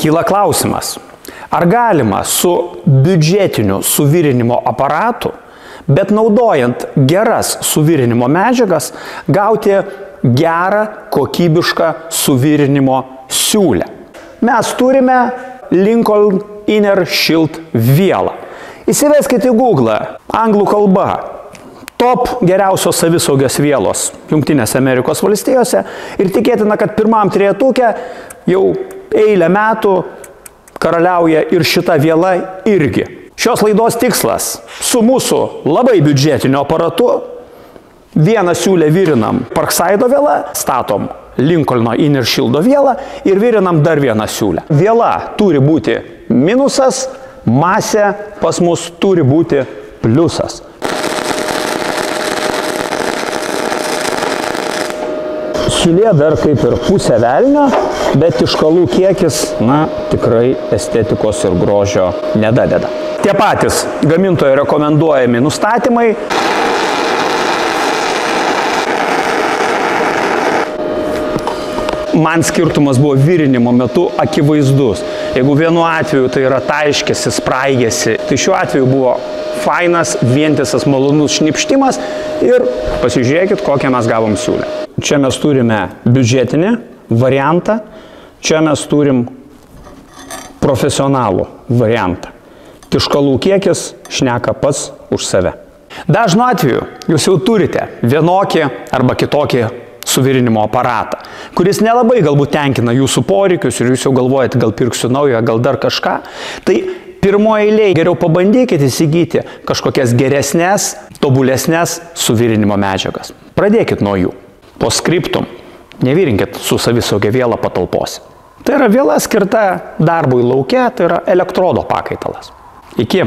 Kyla klausimas, ar galima su biudžetiniu suvirinimo aparatu, bet naudojant geras suvirinimo medžiagas, gauti gerą, kokybišką suvirinimo siūlę. Mes turime Lincoln Inner Shield vielą. Įsiveskite į Google, anglų kalba, top geriausios savisaugos vielos Jungtinėse Amerikos valstijose ir tikėtina, kad pirmam trejetuke jau eilę metų karaliauja ir šita viela irgi. Šios laidos tikslas su mūsų labai biudžetiniu aparatu vieną siūlę virinam Parkside viela, statom Lincolno Inner Shield vielą ir virinam dar vieną siūlę. Viela turi būti minusas, masė pas mus turi būti pliusas. Siūlė dar kaip ir pusė velnio, bet iškalų kiekis, tikrai estetikos ir grožio nedadeda. Tie patys gamintojo rekomenduojami nustatymai. Man skirtumas buvo virinimo metu akivaizdus. Jeigu vienu atveju tai yra taiškėsi, spraigėsi, tai šiuo atveju buvo fainas, vientisas, malonus šnipštimas ir pasižiūrėkit, kokią mes gavom siūlę. Čia mes turime biudžetinį variantą, čia mes turim profesionalų variantą. Tiškalų kiekis šneka pats už save. Dažnu atveju jūs jau turite vienokį arba kitokį suvirinimo aparatą, kuris nelabai galbūt tenkina jūsų poreikius ir jūs jau galvojate, gal pirksiu naują, gal dar kažką. Tai pirmoje eilėje geriau pabandykite įsigyti kažkokias geresnės, tobulesnės suvirinimo medžiagas. Pradėkit nuo jų. Po skriptum nevirinkit su savisaugia viela patalpose. Tai yra viela skirta darbui lauke, tai yra elektrodo pakaitalas. Iki.